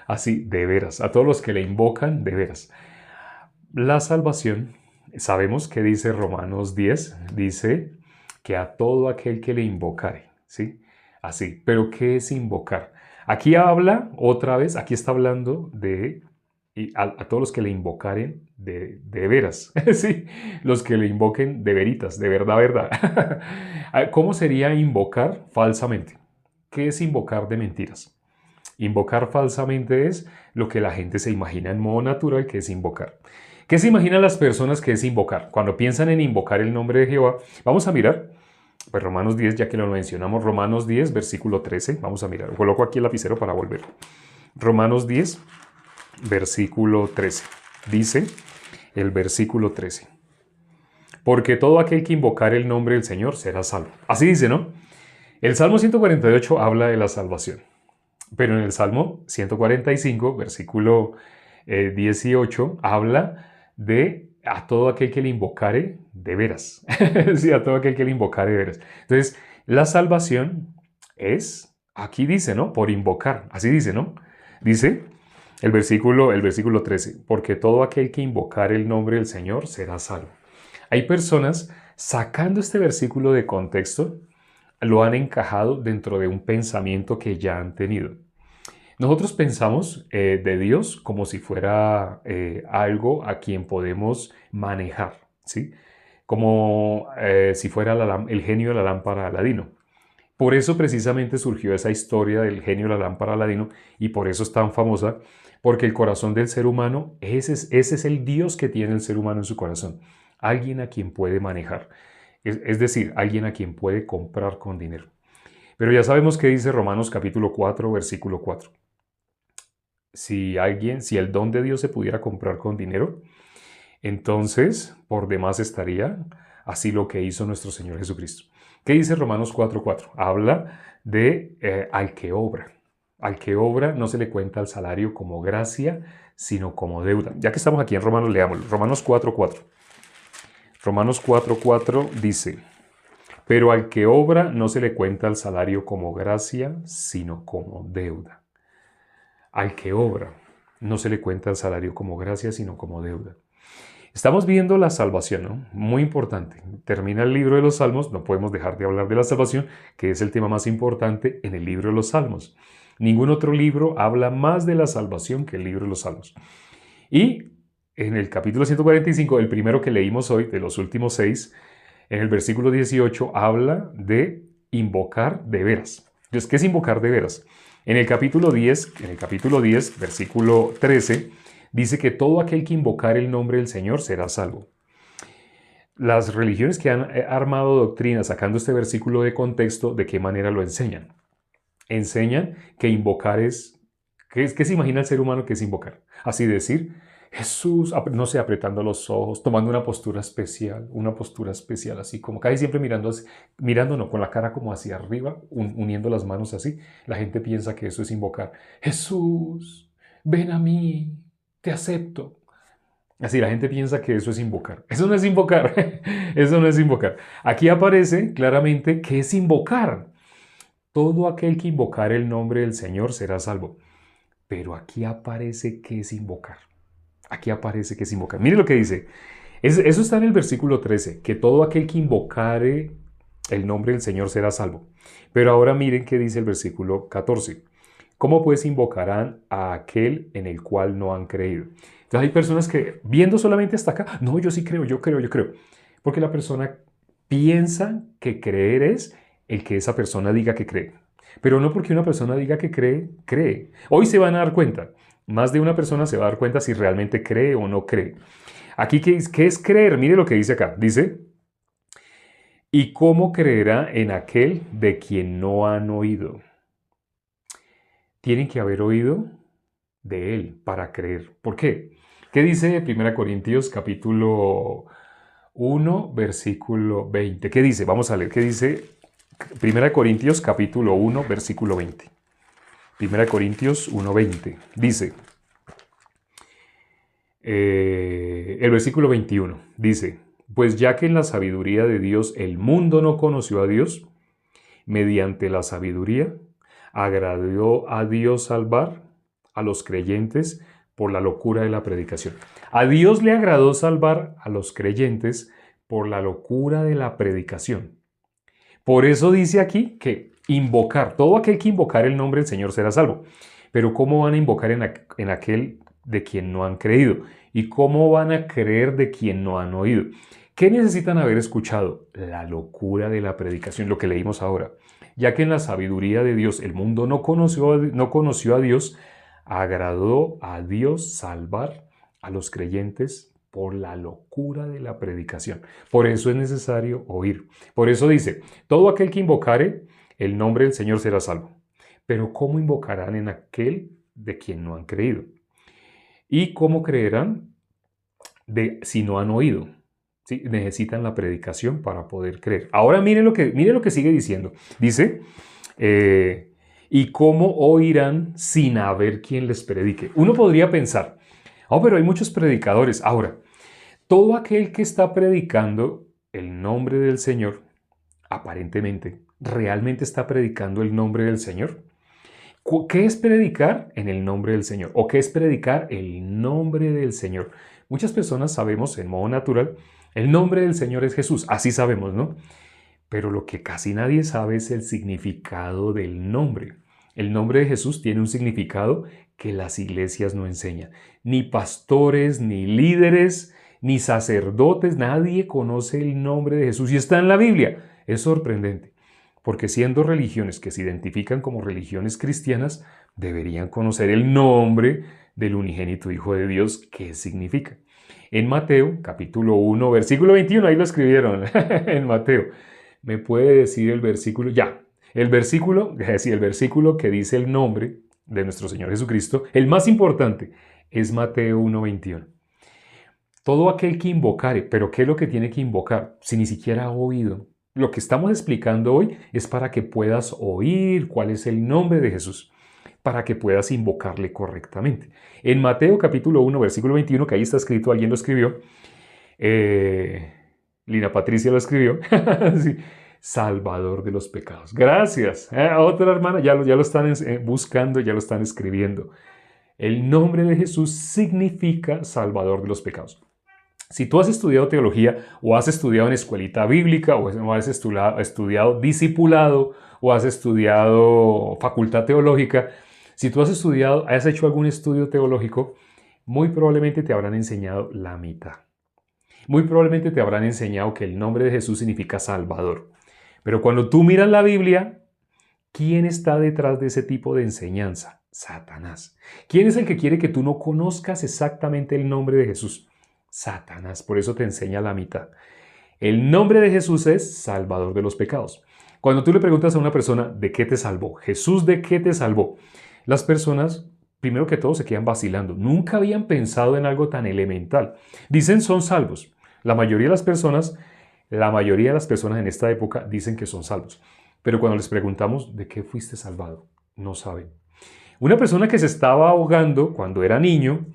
Así, de veras, a todos los que le invocan, de veras. La salvación, sabemos que dice Romanos 10, dice que a todo aquel que le invocare, ¿sí? Así, pero ¿qué es invocar? Aquí habla otra vez, aquí está hablando de a todos los que le invocaren de veras, ¿sí? Los que le invoquen de veritas, de verdad, verdad. ¿Cómo sería invocar falsamente? ¿Qué es invocar de mentiras? Invocar falsamente es lo que la gente se imagina en modo natural que es invocar. ¿Qué se imaginan las personas que es invocar? Cuando piensan en invocar el nombre de Jehová, vamos a mirar, pues Romanos 10, ya que lo mencionamos, Romanos 10, versículo 13, vamos a mirar, coloco aquí el lapicero para volver. Romanos 10, versículo 13, dice el versículo 13, porque todo aquel que invocar el nombre del Señor será salvo. Así dice, ¿no? El Salmo 148 habla de la salvación. Pero en el Salmo 145, versículo 18, habla de a todo aquel que le invocare de veras. Sí, a todo aquel que le invocare de veras. Entonces, la salvación es, aquí dice, ¿no? Por invocar. Así dice, ¿no? Dice el versículo 13, porque todo aquel que invocare el nombre del Señor será salvo. Hay personas sacando este versículo de contexto, lo han encajado dentro de un pensamiento que ya han tenido. Nosotros pensamos de Dios como si fuera algo a quien podemos manejar, ¿sí? Como si fuera el genio de la lámpara de Aladino. Por eso precisamente surgió esa historia del genio de la lámpara de Aladino y por eso es tan famosa, porque el corazón del ser humano, ese es el Dios que tiene el ser humano en su corazón. Alguien a quien puede manejar, es decir, alguien a quien puede comprar con dinero. Pero ya sabemos qué dice Romanos capítulo 4, versículo 4. Si el don de Dios se pudiera comprar con dinero, entonces por demás estaría así lo que hizo nuestro Señor Jesucristo. ¿Qué dice Romanos 4:4? Habla de al que obra. Al que obra no se le cuenta el salario como gracia, sino como deuda. Ya que estamos aquí en Romanos, leámoslo. Romanos 4:4. Romanos 4:4 dice, pero al que obra no se le cuenta el salario como gracia, sino como deuda. Al que obra no se le cuenta el salario como gracia, sino como deuda. Estamos viendo la salvación, ¿no? Muy importante. Termina el libro de los Salmos, no podemos dejar de hablar de la salvación, que es el tema más importante en el libro de los Salmos. Ningún otro libro habla más de la salvación que el libro de los Salmos. Y en el capítulo 145, el primero que leímos hoy, de los últimos 6, en el versículo 18, habla de invocar de veras. Entonces, ¿qué es invocar de veras? En el capítulo 10, versículo 13, dice que todo aquel que invocar el nombre del Señor será salvo. Las religiones que han armado doctrina sacando este versículo de contexto, ¿de qué manera lo enseñan? Enseñan que invocar es... ¿Qué se imagina el ser humano que es invocar? Así decir, Jesús, no sé, apretando los ojos, tomando una postura especial, así como casi siempre mirando no, con la cara como hacia arriba, uniendo las manos así. La gente piensa que eso es invocar. Jesús, ven a mí, te acepto. Así la gente piensa que eso es invocar. Eso no es invocar. Eso no es invocar. Aquí aparece claramente que es invocar. Todo aquel que invocar el nombre del Señor será salvo. Pero aquí aparece que es invocar. Aquí aparece que es invocar. Mire lo que dice. Eso está en el versículo 13, que todo aquel que invocare el nombre del Señor será salvo. Pero ahora miren qué dice el versículo 14. ¿Cómo pues invocarán a aquel en el cual no han creído? Entonces hay personas que viendo solamente hasta acá, no, yo sí creo, yo creo, yo creo. Porque la persona piensa que creer es el que esa persona diga que cree. Pero no porque una persona diga que cree, cree. Hoy se van a dar cuenta. Más de una persona se va a dar cuenta si realmente cree o no cree. Aquí, ¿qué es creer? Mire lo que dice acá. Dice, ¿y cómo creerá en aquel de quien no han oído? Tienen que haber oído de él para creer. ¿Por qué? ¿Qué dice 1 Corintios capítulo 1, versículo 20? ¿Qué dice? Vamos a leer. ¿Qué dice 1 Corintios capítulo 1, versículo 20? 1 Corintios 1, 20. Dice, el versículo 21, dice, pues ya que en la sabiduría de Dios el mundo no conoció a Dios, mediante la sabiduría agradó a Dios salvar a los creyentes por la locura de la predicación. A Dios le agradó salvar a los creyentes por la locura de la predicación. Por eso dice aquí que invocar, todo aquel que invocar el nombre del Señor será salvo. Pero ¿cómo van a invocar en aquel de quien no han creído? ¿Y cómo van a creer de quien no han oído? ¿Qué necesitan haber escuchado? La locura de la predicación, lo que leímos ahora. Ya que en la sabiduría de Dios el mundo no conoció a Dios, agradó a Dios salvar a los creyentes por la locura de la predicación. Por eso es necesario oír. Por eso dice, todo aquel que invocare el nombre del Señor será salvo. Pero ¿cómo invocarán en aquel de quien no han creído? ¿Y cómo creerán si no han oído? ¿Sí? Necesitan la predicación para poder creer. Ahora mire lo que sigue diciendo. Dice, ¿y cómo oirán sin haber quien les predique? Uno podría pensar, pero hay muchos predicadores. Ahora, todo aquel que está predicando el nombre del Señor, aparentemente, ¿realmente está predicando el nombre del Señor? ¿Qué es predicar en el nombre del Señor? ¿O qué es predicar el nombre del Señor? Muchas personas sabemos en modo natural, el nombre del Señor es Jesús, así sabemos, ¿no? Pero lo que casi nadie sabe es el significado del nombre. El nombre de Jesús tiene un significado que las iglesias no enseñan. Ni pastores, ni líderes, ni sacerdotes, nadie conoce el nombre de Jesús y está en la Biblia. Es sorprendente. Porque siendo religiones que se identifican como religiones cristianas, deberían conocer el nombre del unigénito Hijo de Dios, ¿qué significa? En Mateo, capítulo 1, versículo 21, ahí lo escribieron, en Mateo. ¿Me puede decir el versículo? Ya, el versículo que dice el nombre de nuestro Señor Jesucristo, el más importante, es Mateo 1, 21. Todo aquel que invocare, pero ¿qué es lo que tiene que invocar? Si ni siquiera ha oído. Lo que estamos explicando hoy es para que puedas oír cuál es el nombre de Jesús, para que puedas invocarle correctamente. En Mateo capítulo 1, versículo 21, que ahí está escrito, alguien lo escribió, Lina Patricia lo escribió, sí, Salvador de los pecados. Gracias. Otra hermana, ya lo están buscando, ya lo están escribiendo. El nombre de Jesús significa Salvador de los pecados. Si tú has estudiado teología o has estudiado en escuelita bíblica o has estudiado discipulado o has estudiado facultad teológica, si tú has hecho algún estudio teológico, muy probablemente te habrán enseñado la mitad. Muy probablemente te habrán enseñado que el nombre de Jesús significa Salvador. Pero cuando tú miras la Biblia, ¿quién está detrás de ese tipo de enseñanza? Satanás. ¿Quién es el que quiere que tú no conozcas exactamente el nombre de Jesús? Satanás, por eso te enseña la mitad. El nombre de Jesús es Salvador de los pecados. Cuando tú le preguntas a una persona, ¿de qué te salvó? Jesús, ¿de qué te salvó? Las personas, primero que todo, se quedan vacilando. Nunca habían pensado en algo tan elemental. Dicen son salvos. La mayoría de las personas en esta época dicen que son salvos. Pero cuando les preguntamos, ¿de qué fuiste salvado? No saben. Una persona que se estaba ahogando cuando era niño,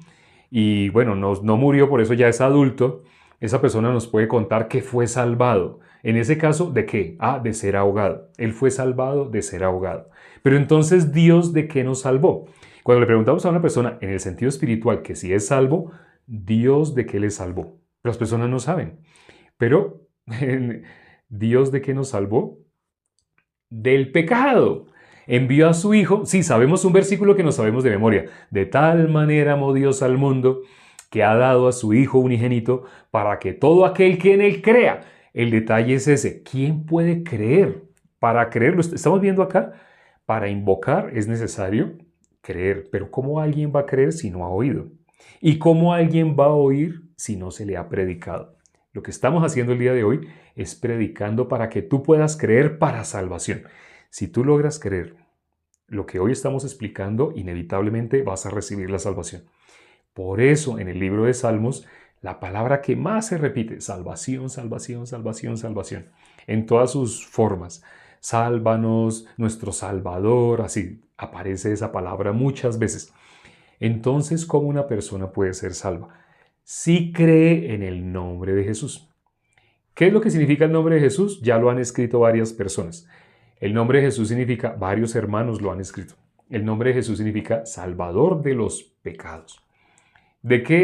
y bueno, no murió, por eso ya es adulto, esa persona nos puede contar que fue salvado. En ese caso, ¿de qué? De ser ahogado. Él fue salvado de ser ahogado. Pero entonces, ¿Dios de qué nos salvó? Cuando le preguntamos a una persona en el sentido espiritual que si es salvo, ¿Dios de qué le salvó? Las personas no saben. Pero, ¿Dios de qué nos salvó? Del pecado. Envió a su Hijo, sí, sabemos un versículo que no sabemos de memoria. De tal manera amó Dios al mundo que ha dado a su Hijo unigénito para que todo aquel que en Él crea. El detalle es ese. ¿Quién puede creer? Para creer, lo estamos viendo acá, para invocar es necesario creer. Pero ¿cómo alguien va a creer si no ha oído? ¿Y cómo alguien va a oír si no se le ha predicado? Lo que estamos haciendo el día de hoy es predicando para que tú puedas creer para salvación. Si tú logras creer lo que hoy estamos explicando, inevitablemente vas a recibir la salvación. Por eso, en el libro de Salmos, la palabra que más se repite, salvación, salvación, salvación, salvación, en todas sus formas. Sálvanos, nuestro Salvador, así aparece esa palabra muchas veces. Entonces, ¿cómo una persona puede ser salva? Si cree en el nombre de Jesús. ¿Qué es lo que significa el nombre de Jesús? Ya lo han escrito varias personas. El nombre de Jesús significa, varios hermanos lo han escrito. El nombre de Jesús significa Salvador de los pecados.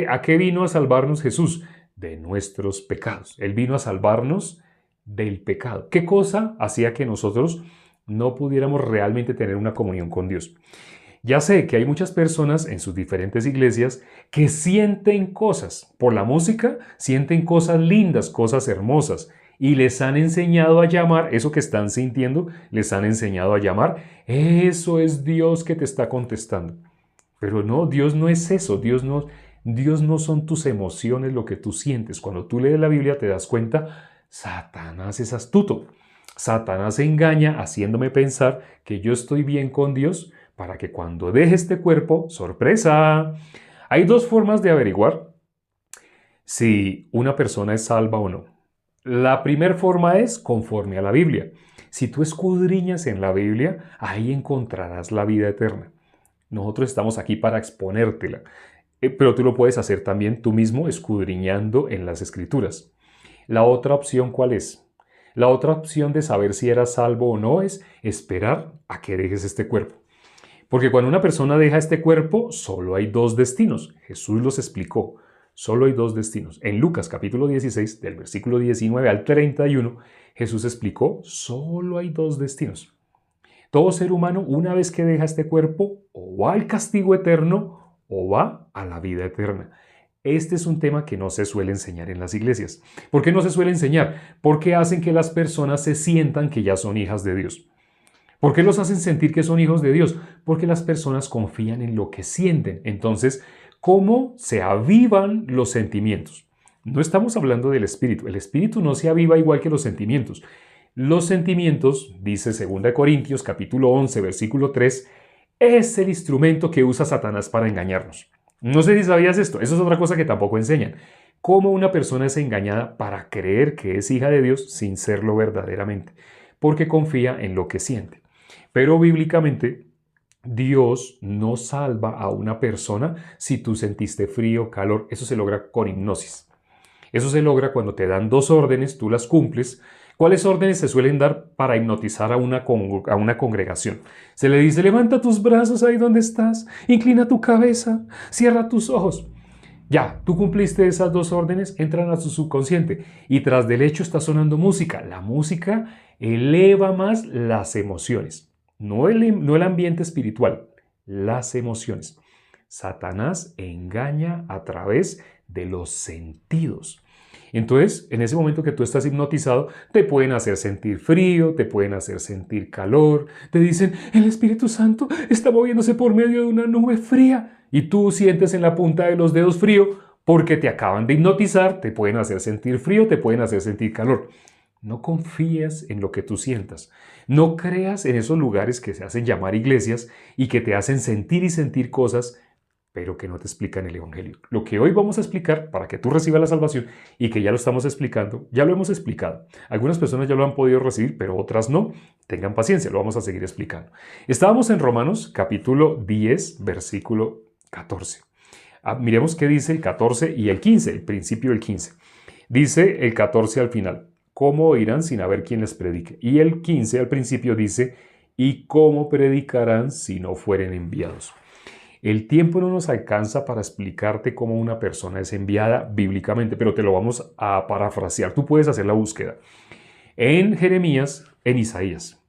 ¿A qué vino a salvarnos Jesús? De nuestros pecados. Él vino a salvarnos del pecado. ¿Qué cosa hacía que nosotros no pudiéramos realmente tener una comunión con Dios? Ya sé que hay muchas personas en sus diferentes iglesias que sienten cosas. Por la música, sienten cosas lindas, cosas hermosas. Y les han enseñado a llamar, eso que están sintiendo, les han enseñado a llamar, eso es Dios que te está contestando. Pero no, Dios no es eso, Dios no son tus emociones lo que tú sientes. Cuando tú lees la Biblia te das cuenta, Satanás es astuto. Satanás engaña haciéndome pensar que yo estoy bien con Dios para que cuando deje este cuerpo, ¡sorpresa! Hay dos formas de averiguar si una persona es salva o no. La primera forma es conforme a la Biblia. Si tú escudriñas en la Biblia, ahí encontrarás la vida eterna. Nosotros estamos aquí para exponértela, pero tú lo puedes hacer también tú mismo escudriñando en las Escrituras. La otra opción, ¿cuál es? La otra opción de saber si eras salvo o no es esperar a que dejes este cuerpo. Porque cuando una persona deja este cuerpo, solo hay dos destinos. Jesús los explicó. Solo hay dos destinos. En Lucas capítulo 16, del versículo 19 al 31, Jesús explicó, solo hay dos destinos. Todo ser humano, una vez que deja este cuerpo, o va al castigo eterno o va a la vida eterna. Este es un tema que no se suele enseñar en las iglesias. ¿Por qué no se suele enseñar? Porque hacen que las personas se sientan que ya son hijas de Dios. ¿Por qué los hacen sentir que son hijos de Dios? Porque las personas confían en lo que sienten. Entonces, ¿cómo se avivan los sentimientos? No estamos hablando del espíritu. El espíritu no se aviva igual que los sentimientos. Los sentimientos, dice 2 Corintios capítulo 11, versículo 3, es el instrumento que usa Satanás para engañarnos. No sé si sabías esto. Eso es otra cosa que tampoco enseñan. Cómo una persona es engañada para creer que es hija de Dios sin serlo verdaderamente, porque confía en lo que siente. Pero bíblicamente, Dios no salva a una persona si tú sentiste frío, calor. Eso se logra con hipnosis. Eso se logra cuando te dan dos órdenes, tú las cumples. ¿Cuáles órdenes se suelen dar para hipnotizar a una congregación? Se le dice, levanta tus brazos ahí donde estás, inclina tu cabeza, cierra tus ojos. Ya, tú cumpliste esas dos órdenes, entran a su subconsciente y tras del hecho está sonando música. La música eleva más las emociones. No el ambiente espiritual, las emociones. Satanás engaña a través de los sentidos. Entonces, en ese momento que tú estás hipnotizado, te pueden hacer sentir frío, te pueden hacer sentir calor, te dicen, el Espíritu Santo está moviéndose por medio de una nube fría y tú sientes en la punta de los dedos frío porque te acaban de hipnotizar, te pueden hacer sentir frío, te pueden hacer sentir calor. No confíes en lo que tú sientas. No creas en esos lugares que se hacen llamar iglesias y que te hacen sentir y sentir cosas, pero que no te explican el Evangelio. Lo que hoy vamos a explicar para que tú recibas la salvación y que ya lo estamos explicando, ya lo hemos explicado. Algunas personas ya lo han podido recibir, pero otras no. Tengan paciencia, lo vamos a seguir explicando. Estábamos en Romanos capítulo 10, versículo 14. Miremos qué dice el 14 y el 15, el principio del 15. Dice el 14 al final. ¿Cómo oirán sin haber quien les predique? Y el 15 al principio dice, ¿y cómo predicarán si no fueren enviados? El tiempo no nos alcanza para explicarte cómo una persona es enviada bíblicamente, pero te lo vamos a parafrasear. Tú puedes hacer la búsqueda. En Jeremías, en Isaías.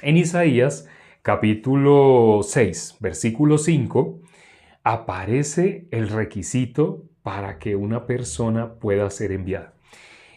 En Isaías, capítulo 6, versículo 5, aparece el requisito para que una persona pueda ser enviada.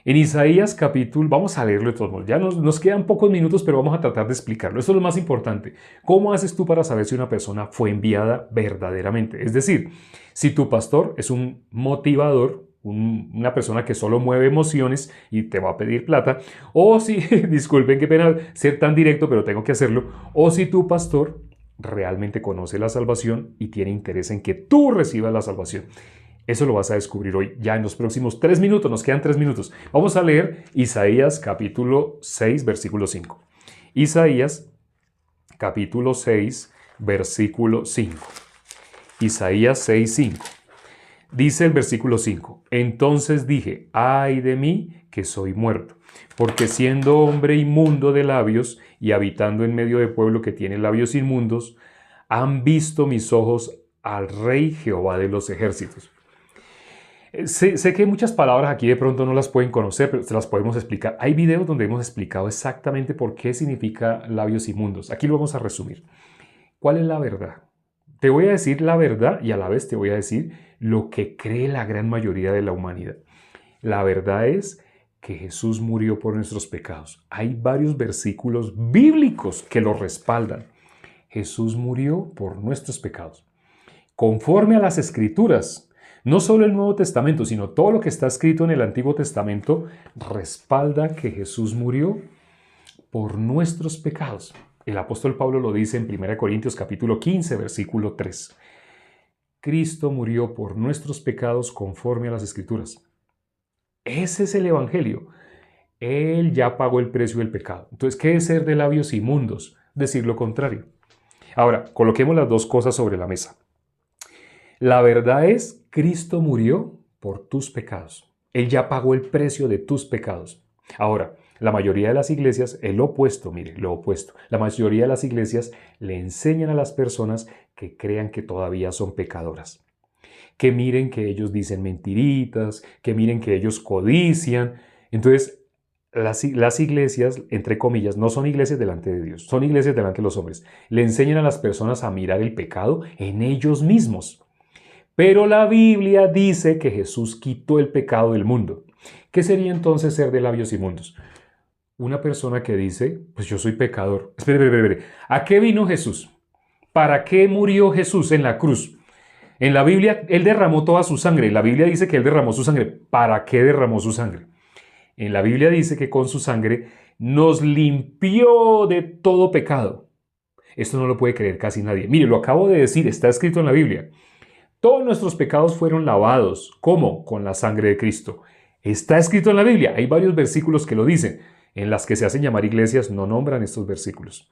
En Isaías capítulo, vamos a leerlo de todos modos, ya nos quedan pocos minutos, pero vamos a tratar de explicarlo. Esto es lo más importante. ¿Cómo haces tú para saber si una persona fue enviada verdaderamente? Es decir, si tu pastor es un motivador, una persona que solo mueve emociones y te va a pedir plata, o si, disculpen qué pena ser tan directo, pero tengo que hacerlo, o si tu pastor realmente conoce la salvación y tiene interés en que tú recibas la salvación. Eso lo vas a descubrir hoy, ya en los próximos 3 minutos, nos quedan 3 minutos. Vamos a leer Isaías capítulo 6, versículo 5. Isaías capítulo 6, versículo 5. Isaías 6, 5. Dice el versículo 5, entonces dije, ay de mí que soy muerto, porque siendo hombre inmundo de labios y habitando en medio de pueblo que tiene labios inmundos, Han visto mis ojos al Rey Jehová de los ejércitos. Sé que muchas palabras aquí de pronto no las pueden conocer, pero se las podemos explicar. Hay videos donde hemos explicado exactamente por qué significa labios inmundos. Aquí lo vamos a resumir. ¿Cuál es la verdad? Te voy a decir la verdad y a la vez te voy a decir lo que cree la gran mayoría de la humanidad. La verdad es que Jesús murió por nuestros pecados. Hay varios versículos bíblicos que lo respaldan. Jesús murió por nuestros pecados. Conforme a las Escrituras, no solo el Nuevo Testamento, sino todo lo que está escrito en el Antiguo Testamento respalda que Jesús murió por nuestros pecados. El apóstol Pablo lo dice en 1 Corintios capítulo 15, versículo 3. Cristo murió por nuestros pecados conforme a las Escrituras. Ese es el Evangelio. Él ya pagó el precio del pecado. Entonces, ¿qué es ser de labios inmundos? Decir lo contrario. Ahora, coloquemos las dos cosas sobre la mesa. La verdad es, Cristo murió por tus pecados. Él ya pagó el precio de tus pecados. Ahora, la mayoría de las iglesias, el opuesto, mire, lo opuesto. La mayoría de las iglesias le enseñan a las personas que crean que todavía son pecadoras. Que miren que ellos dicen mentiritas, que miren que ellos codician. Entonces, las iglesias, entre comillas, no son iglesias delante de Dios, son iglesias delante de los hombres. Le enseñan a las personas a mirar el pecado en ellos mismos. Pero la Biblia dice que Jesús quitó el pecado del mundo. ¿Qué sería entonces ser de labios inmundos? Una persona que dice, pues yo soy pecador. Espere. ¿A qué vino Jesús? ¿Para qué murió Jesús en la cruz? En la Biblia, Él derramó toda su sangre. La Biblia dice que Él derramó su sangre. ¿Para qué derramó su sangre? En la Biblia dice que con su sangre nos limpió de todo pecado. Esto no lo puede creer casi nadie. Mire, lo acabo de decir, está escrito en la Biblia. Todos nuestros pecados fueron lavados. ¿Cómo? Con la sangre de Cristo. Está escrito en la Biblia. Hay varios versículos que lo dicen. En las que se hacen llamar iglesias no nombran estos versículos.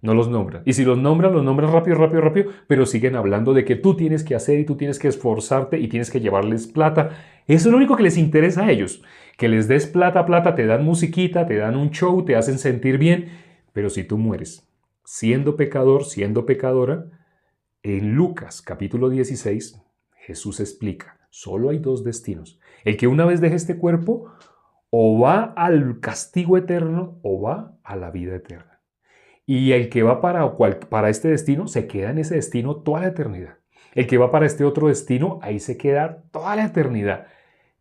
No los nombran. Y si los nombran rápido, pero siguen hablando de que tú tienes que hacer y tú tienes que esforzarte y tienes que llevarles plata. Eso es lo único que les interesa a ellos. Que les des plata, te dan musiquita, te dan un show, te hacen sentir bien. Pero si tú mueres siendo pecador, siendo pecadora, en Lucas capítulo 16, Jesús explica, solo hay dos destinos. El que una vez deje este cuerpo, o va al castigo eterno o va a la vida eterna. Y el que va para este destino, se queda en ese destino toda la eternidad. El que va para este otro destino, ahí se queda toda la eternidad.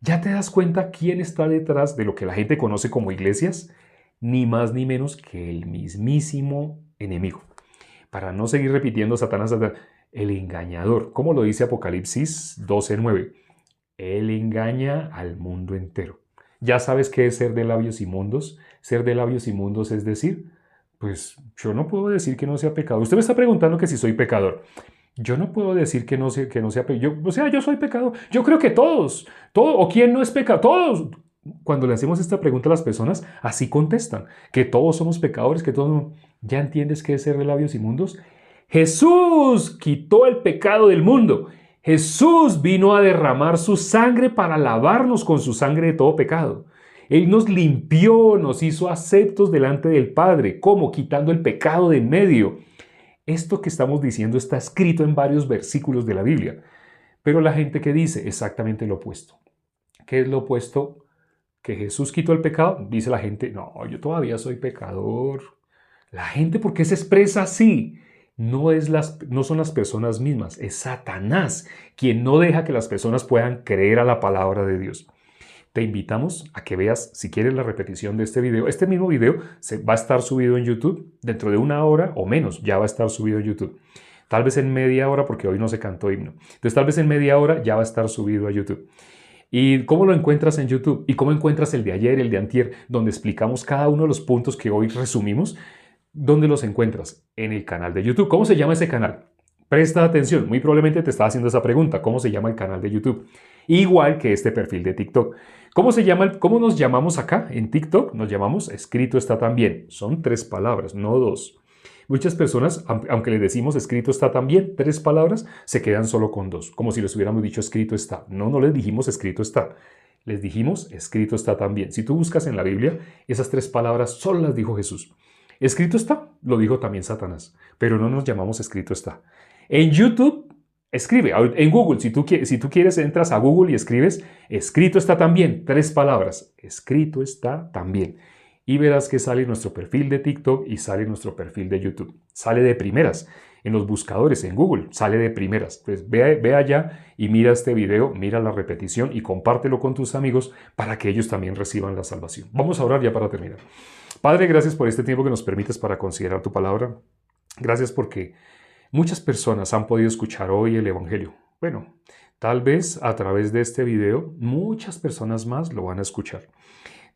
¿Ya te das cuenta quién está detrás de lo que la gente conoce como iglesias? Ni más ni menos que el mismísimo enemigo. Para no seguir repitiendo Satanás, el engañador. ¿Cómo lo dice Apocalipsis 12:9? Él engaña al mundo entero. ¿Ya sabes qué es ser de labios inmundos? Ser de labios inmundos es decir, pues yo no puedo decir que no sea pecador. Usted me está preguntando que si soy pecador. Yo no puedo decir que no sea pecador. Yo soy pecador. Yo creo que todos, o quién no es pecador, todos. Cuando le hacemos esta pregunta a las personas, así contestan, que todos somos pecadores, que todos... ¿Ya entiendes qué es ser de labios inmundos? Jesús quitó el pecado del mundo. Jesús vino a derramar su sangre para lavarnos con su sangre de todo pecado. Él nos limpió, nos hizo aceptos delante del Padre. ¿Cómo? Quitando el pecado de en medio. Esto que estamos diciendo está escrito en varios versículos de la Biblia. Pero la gente que dice exactamente lo opuesto. ¿Qué es lo opuesto? ¿Que Jesús quitó el pecado? Dice la gente, no, yo todavía soy pecador. La gente, ¿por qué se expresa así? No son las personas mismas, es Satanás quien no deja que las personas puedan creer a la palabra de Dios. Te invitamos a que veas, si quieres, la repetición de este video. Este mismo video va a estar subido en YouTube dentro de 1 hora o menos, ya va a estar subido en YouTube. Tal vez en media hora, porque hoy no se cantó himno. Entonces, tal vez en media hora ya va a estar subido a YouTube. ¿Y cómo lo encuentras en YouTube? ¿Y cómo encuentras el de ayer, el de antier, donde explicamos cada uno de los puntos que hoy resumimos? ¿Dónde los encuentras? En el canal de YouTube. ¿Cómo se llama ese canal? Presta atención, muy probablemente te estaba haciendo esa pregunta. ¿Cómo se llama el canal de YouTube? Igual que este perfil de TikTok. ¿Cómo nos llamamos acá en TikTok? Nos llamamos Escrito está también. Son 3 palabras, no 2. Muchas personas, aunque les decimos Escrito está también, 3 palabras, se quedan solo con 2. Como si les hubiéramos dicho Escrito está. No les dijimos Escrito está. Les dijimos Escrito está también. Si tú buscas en la Biblia, esas 3 palabras solo las dijo Jesús. Escrito está, lo dijo también Satanás, pero no nos llamamos escrito está. En YouTube, escribe, en Google, si tú quieres, entras a Google y escribes, escrito está también, 3 palabras, escrito está también. Y verás que sale nuestro perfil de TikTok y sale nuestro perfil de YouTube. Sale de primeras. En los buscadores, en Google, sale de primeras. Pues ve allá y mira este video, mira la repetición y compártelo con tus amigos para que ellos también reciban la salvación. Vamos a orar ya para terminar. Padre, gracias por este tiempo que nos permites para considerar tu palabra. Gracias porque muchas personas han podido escuchar hoy el Evangelio. Bueno, tal vez a través de este video muchas personas más lo van a escuchar.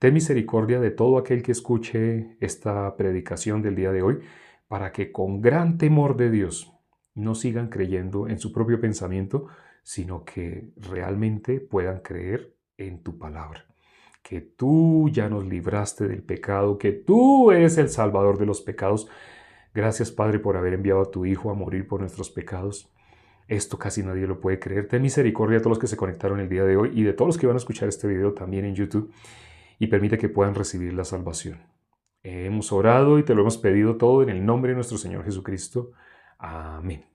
Ten misericordia de todo aquel que escuche esta predicación del día de hoy, para que con gran temor de Dios no sigan creyendo en su propio pensamiento, sino que realmente puedan creer en tu palabra. Que tú ya nos libraste del pecado, que tú eres el Salvador de los pecados. Gracias, Padre, por haber enviado a tu Hijo a morir por nuestros pecados. Esto casi nadie lo puede creer. Ten misericordia de todos los que se conectaron el día de hoy y de todos los que van a escuchar este video también en YouTube, y permite que puedan recibir la salvación. Hemos orado y te lo hemos pedido todo en el nombre de nuestro Señor Jesucristo. Amén.